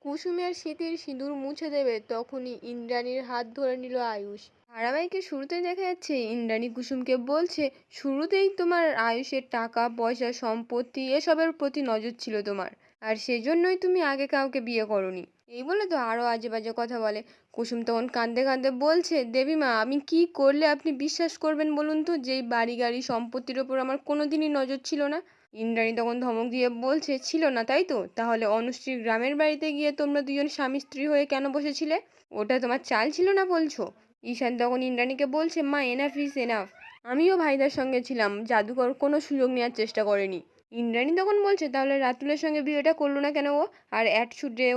কুসুমের স্মৃতির সিঁদুর মুছে দেবে তখনই ইন্দ্রাণীর হাত ধরে নিল আয়ুষ। ধারাবাহিকে শুরুতেই দেখা যাচ্ছে ইন্দ্রাণী কুসুমকে বলছে, শুরুতেই তোমার আয়ুষের টাকা পয়সা সম্পত্তি এসবের প্রতি নজর ছিল তোমার, আর সেজন্যই তুমি আগে কাউকে বিয়ে করনি। এই বলে তো আরো আজে বাজে কথা বলে। কুসুম তখন কাঁদতে কাঁদতে বলছে, দেবীমা আমি কি করলে আপনি বিশ্বাস করবেন বলুন তো, যেই বাড়ি গাড়ি সম্পত্তির ওপর আমার কোনোদিনই নজর ছিল না। ইন্দ্রাণী তখন ধমক দিয়ে বলছে, ছিল না তাই তো, তাহলে অনুশ্রীর গ্রামের বাড়িতে গিয়ে তোমরা দুজন স্বামী স্ত্রী হয়ে কেন বসেছিলে? ওটা তোমার চাল ছিল না বলছো? ঈশান তখন ইন্দ্রাণীকে বলছে, মা এনাফ ইজ এনাফ। আমিও ভাইদার সঙ্গে ছিলাম, জাদুকর কোনো সুযোগ নেওয়ার চেষ্টা করেনি। ইন্দ্রাণী তখন বলছে, তাহলে রাতুলের সঙ্গে বিয়েটা করলো না কেন ও? আর অ্যাট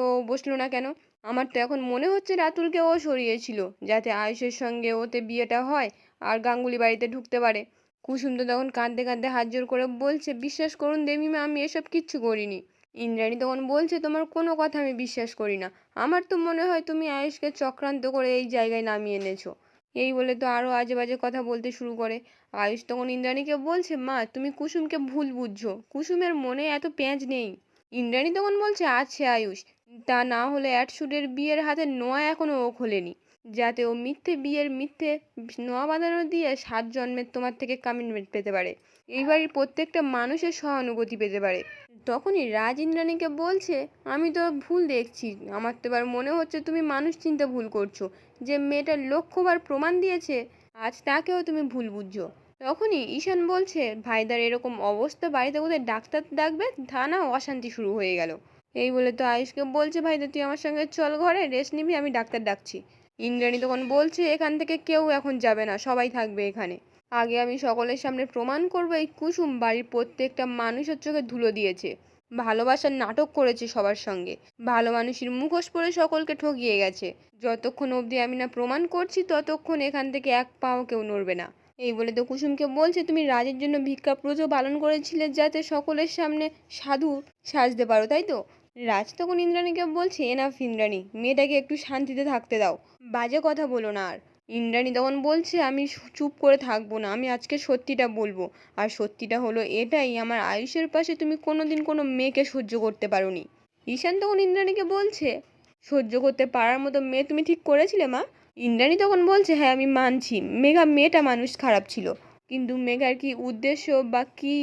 ও বসলো না কেন? আমার তো এখন মনে হচ্ছে রাতুলকে ও সরিয়েছিল, যাতে আয়ুষের সঙ্গে ওতে বিয়েটা হয় আর গাঙ্গুলি বাড়িতে ঢুকতে পারে। কুসুম তো তখন কাঁদতে কাঁদতে হাত জোর করে বলছে, বিশ্বাস করুন দেবীমা আমি এসব কিচ্ছু করিনি। ইন্দ্রাণী তখন বলছে, তোমার কোনো কথা আমি বিশ্বাস করি না। আমার তো মনে হয় তুমি আয়ুষকে চক্রান্ত করে এই জায়গায় নামিয়ে এনেছো। এই বলে তো আরো আজে বাজে কথা বলতে শুরু করে। আয়ুষ তখন ইন্দ্রাণীকে বলছে, মা তুমি কুসুমকে ভুল বুঝছো, কুসুমের মনে এত পেঁয়াজ নেই। ইন্দ্রাণী তখন বলছে, আছে আয়ুষ, তা না হলে অ্যাটশুটের বিয়ের হাতে নোয়া এখনো ও খোলেনি, যাতে ও মিথ্যে বিয়ের মিথ্যে নোয়া বাঁধানো দিয়ে 7 জন্মের তোমার থেকে কমিটমেন্ট পেতে পারে, এই বাড়ির প্রত্যেকটা মানুষের সহানুভূতি পেতে পারে। তখনই রাজ ইন্দ্রাণীকে বলছে, আমি তো ভুল দেখছি, আমার তো এবার মনে হচ্ছে তুমি মানুষ চিনতে ভুল করছো। যে মেয়েটার লক্ষ্যবার প্রমাণ দিয়েছে আজ তাকেও তুমি ভুল বুঝছো। তখনই ঈশান বলছে, ভাইদার এরকম অবস্থা, বাড়িতে কোথায় ডাক্তার ডাকবে, তা না অশান্তি শুরু হয়ে গেল। এই বলে তো আয়ুষকে বলছে, ভাইদা তুই আমার সঙ্গে চল ঘরে, রেস্ট নিবি, আমি ডাক্তার ডাকছি। ইন্দ্রাণী তখন বলছে, এখান থেকে কেউ এখন যাবে না, সবাই থাকবে এখানে। আগে আমি সকলের সামনে প্রমাণ করবো এই কুসুম বাড়ির প্রত্যেকটা মানুষের চোখে ধুলো দিয়েছে, ভালোবাসার নাটক করেছে সবার সঙ্গে, ভালো মানুষের মুখোশ পরে সকলকে ঠকিয়ে গেছে। যতক্ষণ অবধি আমি না প্রমাণ করছি ততক্ষণ এখান থেকে এক পাও কেউ নড়বে না। এই বলে তো কুসুমকে বলছে, তুমি রাজের জন্য ভিক্ষা ব্রত পালন করেছিলে যাতে সকলের সামনে সাধু সাজতে পারো, তাই তো? রাজ তখন ইন্দ্রাণীকে বলছে, এনাফ ইন্দ্রাণী, মেয়েটাকে একটু শান্তিতে থাকতে দাও, বাজে কথা বলো না আর। ইন্দ্রাণী তখন বলছে, আমি চুপ করে থাকবো না, আমি আজকে সত্যিটা বলবো। আর সত্যিটা হলো এটাই, আমার আয়ুষের পাশে তুমি কোনোদিন কোনো মেয়েকে সহ্য করতে পারোনি। ঈশান তখন ইন্দ্রাণীকে বলছে, সহ্য করতে পারার মতো মেয়ে তুমি ঠিক করেছিলে মা? ইন্দ্রাণী তখন বলছে, হ্যাঁ আমি মানছি মেঘা মেয়েটা মানুষ খারাপ ছিল, কিন্তু মেঘার কি উদ্দেশ্য বা কি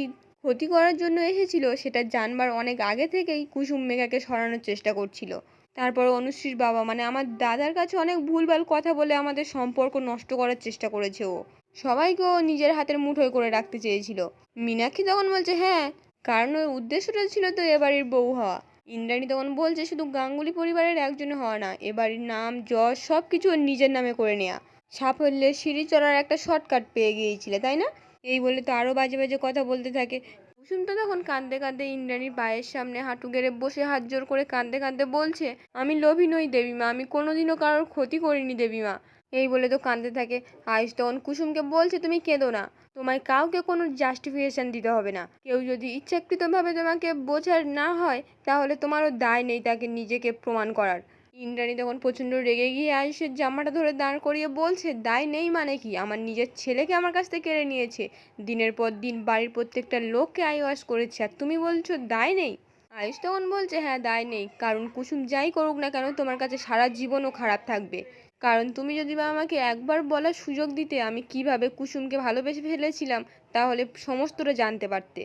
ক্ষতি করার জন্য এসেছিল সেটা জানবার অনেক আগে থেকেই কুসুম মেঘাকে সরানোর চেষ্টা করছিল। তারপর অনুশ্রীর বাবা মানে আমার দাদার কাছে অনেক ভুলভাল কথা বলে আমাদের সম্পর্ক নষ্ট করার চেষ্টা করেছে ও, সবাইকে ও নিজের হাতের মুঠোয় করে রাখতে চেয়েছিল। মীনাক্ষী তখন বলছে, হ্যাঁ, কারণ ওর উদ্দেশ্যটা ছিল তো এ বাড়ির বউ হওয়া। ইন্দ্রাণী তখন বলছে, শুধু গাঙ্গুলি পরিবারের একজন হওয়া না, এ বাড়ির নাম যশ সব কিছু ওর নিজের নামে করে নেওয়া। সাফল্যের সিঁড়ি চড়ার একটা শর্টকাট পেয়ে গিয়েছিলে তাই না? এই বলে তো আরো বাজে বাজে কথা বলতে থাকে। কুসুম তো তখন কাঁদতে কাঁদতে ইন্দ্রাণীর পায়ের সামনে হাঁটু গেড়ে বসে হাত জোর করে কাঁদতে কাঁদতে বলছে, আমি লোভী নই দেবীমা, আমি কোনোদিনও কারোর ক্ষতি করিনি দেবীমা। এই বলে তো কাঁদতে থাকে। আয়ুষ তখন কুসুমকে বলছে, তুমি কেঁদো না, তোমায় কাউকে কোনো জাস্টিফিকেশন দিতে হবে না। কেউ যদি ইচ্ছাকৃতভাবে তোমাকে বোঝার না হয় তাহলে তোমারও দায় নেই তাকে নিজেকে প্রমাণ করার। ইন্দ্রাণী তখন প্রচণ্ড রেগে গিয়ে আয়ুষের জামাটা ধরে দাঁড় করিয়ে বলছে, দায় নেই মানে কি? আমার নিজের ছেলেকে আমার কাছ থেকে কেড়ে নিয়েছে, দিনের পর দিন বাড়ির প্রত্যেকটা লোককে আইওয়াশ করেছে, আর তুমি বলছো দায় নেই? আয়ুষ তখন বলছে, হ্যাঁ দায় নেই, কারণ কুসুম যাই করুক না কেন তোমার কাছে সারা জীবনও খারাপ থাকবে। কারণ তুমি যদি বা আমাকে একবার বলার সুযোগ দিতে আমি কিভাবে কুসুমকে ভালোবেসে ফেলেছিলাম, তাহলে সমস্তটা জানতে পারতে।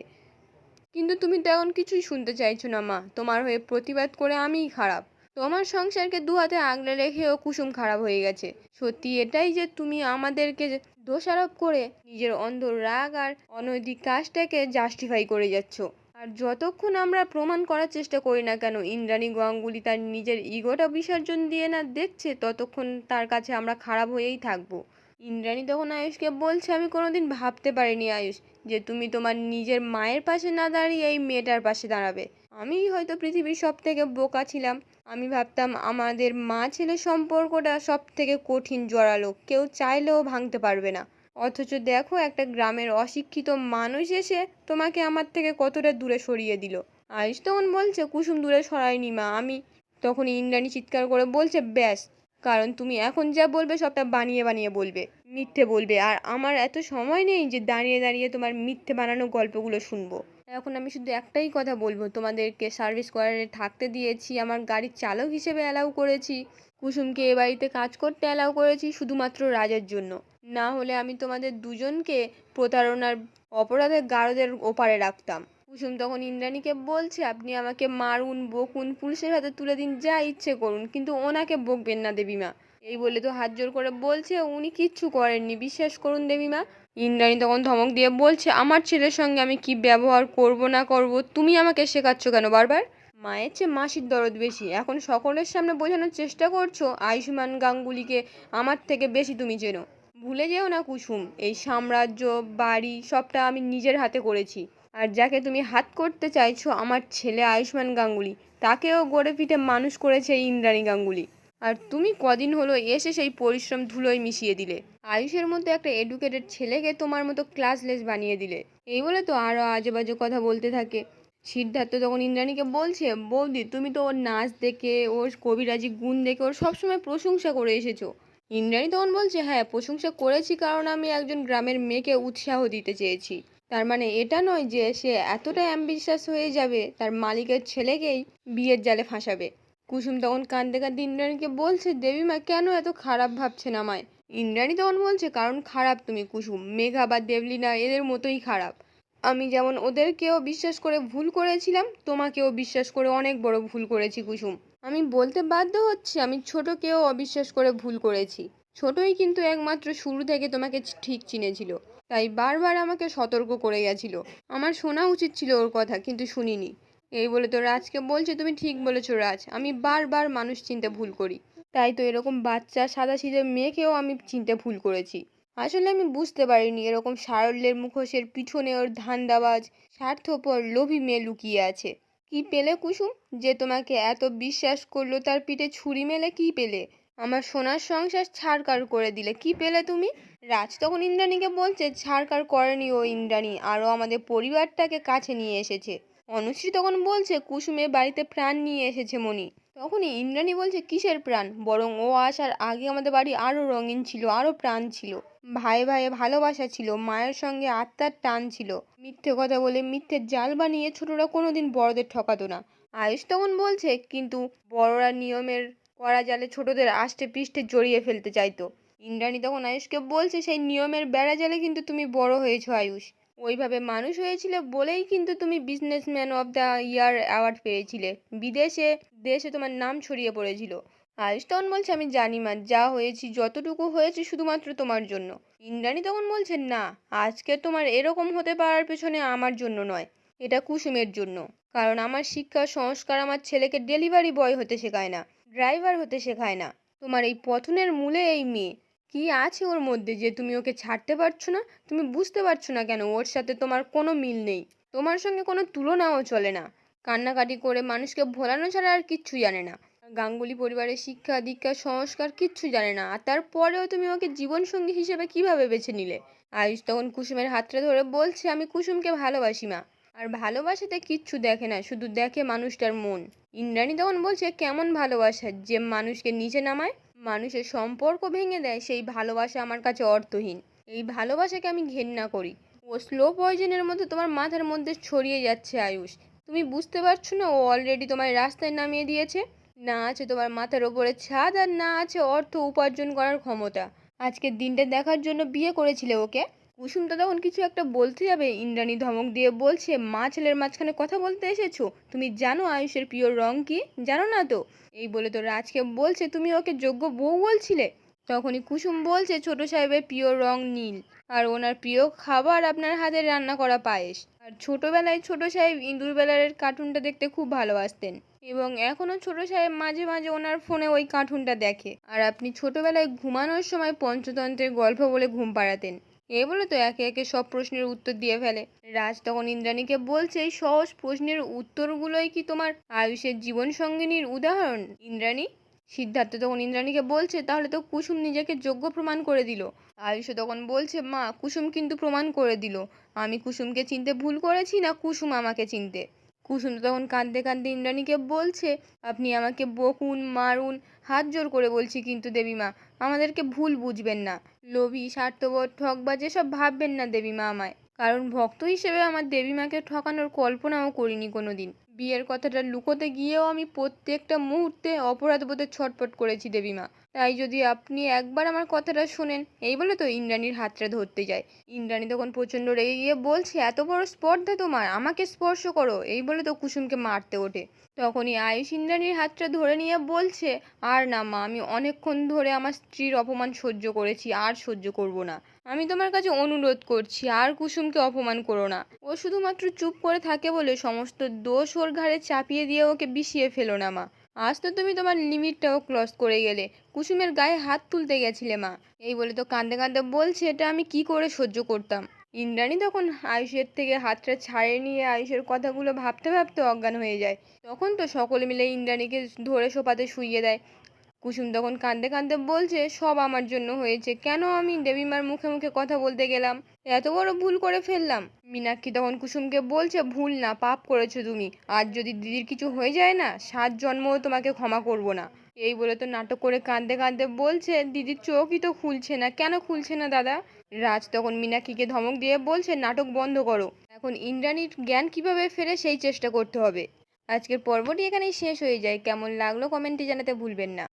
কিন্তু তুমি তো এখন কিছুই শুনতে চাইছো না মা, তোমার হয়ে প্রতিবাদ করে আমিই খারাপ। তোমার সংসারকে দু হাতে আগলে রেখেও কুসুম খারাপ হয়ে গেছে। সত্যি এটাই যে তুমি আমাদেরকে দোষারোপ করে নিজের অন্ধ রাগ আর অনৈতিক কাজটাকে জাস্টিফাই করে যাচ্ছ। আর যতক্ষণ আমরা প্রমাণ করার চেষ্টা করি না কেন ইন্দ্রাণী গাঙ্গুলি তার নিজের ইগোটা বিসর্জন দিয়ে না দেখছে, ততক্ষণ তার কাছে আমরা খারাপ হয়েই থাকবো। ইন্দ্রাণী তখন আয়ুষকে বলছে, আমি কোনোদিন ভাবতে পারিনি আয়ুষ যে তুমি তোমার নিজের মায়ের পাশে না দাঁড়িয়ে এই মেয়েটার পাশে দাঁড়াবে। আমি হয়তো পৃথিবীর সব থেকে বোকা ছিলাম, আমি ভাবতাম আমাদের মা ছেলে সম্পর্কটা সব থেকে কঠিন জোরালো, কেউ চাইলেও ভাঙতে পারবে না। অথচ দেখো একটা গ্রামের অশিক্ষিত মানুষ এসে তোমাকে আমার থেকে কতটা দূরে সরিয়ে দিল। আয়ুষ তখন বলছে, কুসুম দূরে সরায়নি মা, আমি। তখন ইন্দ্রাণী চিৎকার করে বলছে, ব্যাস, কারণ তুমি এখন যা বলবে সবটা বানিয়ে বানিয়ে বলবে, মিথ্যে বলবে, আর আমার এত সময় নেই যে দাঁড়িয়ে দাঁড়িয়ে তোমার মিথ্যে বানানো গল্পগুলো শুনবো। এখন আমি শুধু একটাই কথা বলবো, তোমাদেরকে সার্ভিস কোয়ার্টারে থাকতে দিয়েছি, আমার গাড়ির চালক হিসেবে অ্যালাউ করেছি, কুসুমকে এ বাড়িতে কাজ করতে অ্যালাউ করেছি শুধুমাত্র রাজের জন্য। না হলে আমি তোমাদের দুজনকে প্রতারণার অপরাধের গারদের ওপারে রাখতাম। কুসুম তখন ইন্দ্রাণীকে বলছে, আপনি আমাকে মারুন, বকুন, পুলিশের হাতে তুলে দিন, যা ইচ্ছে করুন, কিন্তু ওনাকে বকবেন না দেবীমা। এই বলে তো হাত জোর করে বলছে উনি কিচ্ছু করেননি, বিশ্বাস করুন দেবীমা। ইন্দ্রাণী তখন ধমক দিয়ে বলছে, আমার ছেলের সঙ্গে আমি কি ব্যবহার করব না করব তুমি আমাকে শেখাচ্ছ কেন বারবার? মায়ের চেয়ে মাসির দরদ বেশি। এখন সকলের সামনে বোঝানোর চেষ্টা করছো আয়ুষ্মান গাঙ্গুলিকে আমার থেকে বেশি তুমি চেনো। ভুলে যেও না কুসুম, এই সাম্রাজ্য, বাড়ি সবটা আমি নিজের হাতে করেছি। আর যাকে তুমি হাত করতে চাইছো, আমার ছেলে আয়ুষ্মান গাঙ্গুলি, তাকেও গড়ে পিঠে মানুষ করেছে এই ইন্দ্রাণী গাঙ্গুলি। আর তুমি কদিন হলো এসে সেই পরিশ্রম ধুলোয় মিশিয়ে দিলে। আয়ুষের মতো একটা এডুকেটেড ছেলেকে তোমার মতো ক্লাসলেস বানিয়ে দিলে। এই বলে তো আরও আজে বাজে কথা বলতে থাকে। সিদ্ধার্থ তখন ইন্দ্রাণীকে বলছে, বৌদি তুমি তো ওর নাচ দেখে, ওর কবিরাজি গুণ দেখে ওর সবসময় প্রশংসা করে এসেছো। ইন্দ্রাণী তখন বলছে, হ্যাঁ প্রশংসা করেছি, কারণ আমি একজন গ্রামের মেয়েকে উৎসাহ দিতে চেয়েছি। তার মানে এটা নয় যে সে এতটা অ্যাম্বিশাস হয়ে যাবে তার মালিকের ছেলেকেই বিয়ের জালে ফাঁসাবে। কুসুম তখন কাঁদতে কাঁদতে ইন্দ্রাণীকে বলছে, দেবীমা কেন এত খারাপ ভাবছেন আমায়? ইন্দ্রাণী তখন বলছে, কারণ খারাপ তুমি কুসুম, মেঘা বা দেবলীনা এদের মতোই খারাপ। আমি যেমন ওদেরকেও বিশ্বাস করে ভুল করেছিলাম, তোমাকেও বিশ্বাস করে অনেক বড় ভুল করেছি কুসুম। আমি বলতে বাধ্য হচ্ছি, আমি ছোটকেও অবিশ্বাস করে ভুল করেছি। ছোটই কিন্তু একমাত্র শুরু থেকে তোমাকে ঠিক চিনেছিল, তাই বারবার আমাকে সতর্ক করে গেছিল। আমার শোনা উচিত ছিল ওর কথা, কিন্তু শুনিনি। এই বলে তো রাজকে বলছে, তুমি ঠিক বলেছো রাজ, আমি বারবার মানুষ চিনতে ভুল করি। তাই তো এরকম বাচ্চা সাদাসিধে মেয়েকেও আমি চিনতে ভুল করেছি। আসলে আমি বুঝতে পারিনি এরকম সারল্যের মুখোশের পিছনে ওর ধান্দাবাজ, স্বার্থপর, লোভী মেয়ে লুকিয়ে আছে। কি পেলে কুসুম, যে তোমাকে এত বিশ্বাস করলো তার পিঠে ছুরি মেলে কি পেলে? আমার সোনার সংসার ছাড়কার করে দিলে, কি পেলে তুমি? রাজ তখন ইন্দ্রাণীকে বলছে, ছাড়কার করেনি ও ইন্দ্রাণী, আরও আমাদের পরিবারটাকে কাছে নিয়ে এসেছে। অনুশ্রী তখন বলছে, কুসুমের বাড়িতে প্রাণ নিয়ে এসেছে মণি। তখনই ইন্দ্রাণী বলছে, কিসের প্রাণ? বরং ও আসার আগে আমাদের বাড়ি আরও রঙিন ছিল, আরও প্রাণ ছিল, ভাই ভাইয়ে ভালোবাসা ছিল, মায়ের সঙ্গে আত্মার টান ছিল। মিথ্যে কথা বলে মিথ্যে জাল বানিয়ে ছোটরা কোনোদিন বড়দের ঠকাতো না। আয়ুষ তখন বলছে, কিন্তু বড়রা নিয়মের করা জালে ছোটদের আষ্টে পৃষ্ঠে জড়িয়ে ফেলতে চাইতো। ইন্দ্রাণী তখন আয়ুষকে বলছে, সেই নিয়মের বেড়া জালে কিন্তু তুমি বড় হয়েছো আয়ুষ। ওইভাবে মানুষ হয়েছিলে বলেই কিন্তু তুমি businessman of the year award পেয়েছিলে। বিদেশে দেশে তোমার নাম ছড়িয়ে পড়েছিল। আয়ুষ তখন বলছে, আমি জানি মা, যা হয়েছি যতটুকু হয়েছে শুধুমাত্র তোমার জন্য। ইন্দ্রাণী তখন বলছে, না, আজকে তোমার এরকম হতে পারার পেছনে আমার জন্য নয়, এটা কুসুমের জন্য। কারণ আমার শিক্ষা সংস্কার আমার ছেলেকে ডেলিভারি বয় হতে শেখায় না, ড্রাইভার হতে শেখায় না। তোমার এই পথনের মূলে এই মেয়ে। কি আছে ওর মধ্যে যে তুমি ওকে ছাড়তে পারছো না? তুমি বুঝতে পারছো না কেন ওর সাথে তোমার কোনো মিল নেই? তোমার সঙ্গে কোনো তুলনাও চলে না। কান্নাকাটি করে মানুষকে ভোলানো ছাড়া আর কিচ্ছু জানে না। গাঙ্গুলি পরিবারের শিক্ষা দীক্ষা সংস্কার কিচ্ছু জানে না, আর তারপরেও তুমি ওকে জীবনসঙ্গী হিসেবে কিভাবে বেছে নিলে? আয়ুষ তখন কুসুমের হাতটা ধরে বলছে, আমি কুসুমকে ভালোবাসি মা। আর ভালোবাসাতে কিচ্ছু দেখে না, শুধু দেখে মানুষটার মন। ইন্দ্রাণী তখন বলছে, কেমন ভালোবাসা যে মানুষকে নিচে নামায়, মানুষের সম্পর্ক ভেঙে দেয়, সেই ভালোবাসা আমার কাছে অর্থহীন। এই ভালোবাসাকে আমি ঘেন্না করি। ও স্লো পয়জনের মধ্যে তোমার মাথার মধ্যে ছড়িয়ে যাচ্ছে আয়ুষ। তুমি বুঝতে পারছো না ও অলরেডি তোমার রাস্তায় নামিয়ে দিয়েছে? না আছে তোমার মাথার ওপরে ছাদ, আর না আছে অর্থ উপার্জন করার ক্ষমতা। আজকের দিনটা দেখার জন্য বিয়ে করেছিলে ওকে? কুসুম তো তখন কিছু একটা বলতে যাবে, ইন্দ্রাণী ধমক দিয়ে বলছে, মা ছেলের মাঝখানে কথা বলতে এসেছো? তুমি জানো আয়ুষের প্রিয় রং কি? জানো না তো? এই বলে তো রাজকে বলছে, তুমি ওকে যোগ্য বউ বলছিলে? তখনই কুসুম বলছে, ছোট সাহেবের প্রিয় রং নীল, আর ওনার প্রিয় খাবার আপনার হাতের রান্না করা পায়েস। আর ছোটবেলায় ছোট সাহেব ইঁদুর বেলারের কার্টুনটা দেখতে খুব ভালোবাসতেন, এবং এখনো ছোট সাহেব মাঝে মাঝে ওনার ফোনে ওই কার্টুনটা দেখে। আর আপনি ছোটবেলায় ঘুমানোর সময় পঞ্চতন্ত্রের গল্প বলে ঘুম পাড়াতেন। এ বলে তো একে একে সব প্রশ্নের উত্তর দিয়ে ফেলে। রাজ তখন ইন্দ্রাণীকে বলছে, এই সহজ প্রশ্নের উত্তরগুলোই কি তোমার আয়ুষের জীবন সঙ্গিনীর উদাহরণ ইন্দ্রাণী? সিদ্ধার্থ তখন ইন্দ্রাণীকে বলছে, তাহলে তো কুসুম নিজেকে যোগ্য প্রমাণ করে দিল। আয়ুষ তখন বলছে, মা কুসুম কিন্তু প্রমাণ করে দিল। আমি কুসুমকে চিনতে ভুল করেছি না কুসুম আমাকে চিনতে? কুসুম তখন কাঁদতে কাঁদতে ইন্দ্রাণীকে বলছে, আপনি আমাকে বকুন, মারুন, হাত জোর করে বলছি, কিন্তু দেবীমা আমাদেরকে ভুল বুঝবেন না। লোভী, স্বার্থপর, ঠকবাজ এসব ভাববেন না দেবীমা আমায়। কারণ ভক্ত হিসেবে আমার দেবীমাকে ঠকানোর কল্পনাও করিনি কোনোদিন। বিয়ের কথাটা লুকোতে গিয়েও আমি প্রত্যেকটা মুহূর্তে অপরাধবোধে ছটফট করেছি দেবীমা। তাই যদি আপনি একবার আমার কথাটা শোনেন। এই বলে তো ইন্দ্রাণীর হাতটা ধরতে যায়। ইন্দ্রাণী তখন প্রচণ্ড রেগে গিয়ে বলছে, এত বড় স্পর্ধা তোমার, আমাকে স্পর্শ করো। এই বলে তো কুসুমকে মারতে ওঠে। তখনই আয়ুষ ইন্দ্রাণীর হাতটা ধরে নিয়ে বলছে, আর না মা, আমি অনেকক্ষণ ধরে আমার স্ত্রীর অপমান সহ্য করেছি, আর সহ্য করব না। আমি তোমার কাছে অনুরোধ করছি, আর কুসুমকে অপমান করো না। ও শুধুমাত্র চুপ করে থাকে বলে সমস্ত দোষ ওর ঘাড়ে চাপিয়ে দিয়ে ওকে বিষিয়ে ফেলো না মা। আজ তো তুমি তোমার লিমিটটাও ক্রস করে গেলে, কুসুমের গায়ে হাত তুলতে গেছিলে মা। এই বলে তো কাঁদতে কাঁদতে বলছে, এটা আমি কি করে সহ্য করতাম। ইন্দ্রাণী তখন আয়ুষের থেকে হাতটা ছাড়িয়ে নিয়ে আয়ুষের কথাগুলো ভাবতে ভাবতে অজ্ঞান হয়ে যায়। তখন তো সকলে মিলে ইন্দ্রাণীকে ধরে সোফাতে শুইয়ে দেয়। কুসুম তখন কাঁদতে কাঁদতে বলছে, সব আমার জন্য হয়েছে, কেন আমি দেবীমার মুখে মুখে কথা বলতে গেলাম, এত বড় ভুল করে ফেললাম। মীনাক্ষী তখন কুসুমকে বলছে, ভুল না, পাপ করেছো তুমি। আজ যদি দিদির কিছু হয়ে যায় না, 7 জন্মও তোমাকে ক্ষমা করব না। এই বলে তো নাটক করে কাঁদতে কাঁদতে বলছে, দিদির চোখই তো খুলছে না, কেন খুলছে না দাদা। রাজ তখন মীনাক্ষীকে ধমক দিয়ে বলছে, নাটক বন্ধ করো, এখন ইন্দ্রাণীর জ্ঞান কিভাবে ফেরে সেই চেষ্টা করতে হবে। আজকের পর্বটি এখানেই শেষ হয়ে যায়। কেমন লাগলো কমেন্টে জানাতে ভুলবেন না।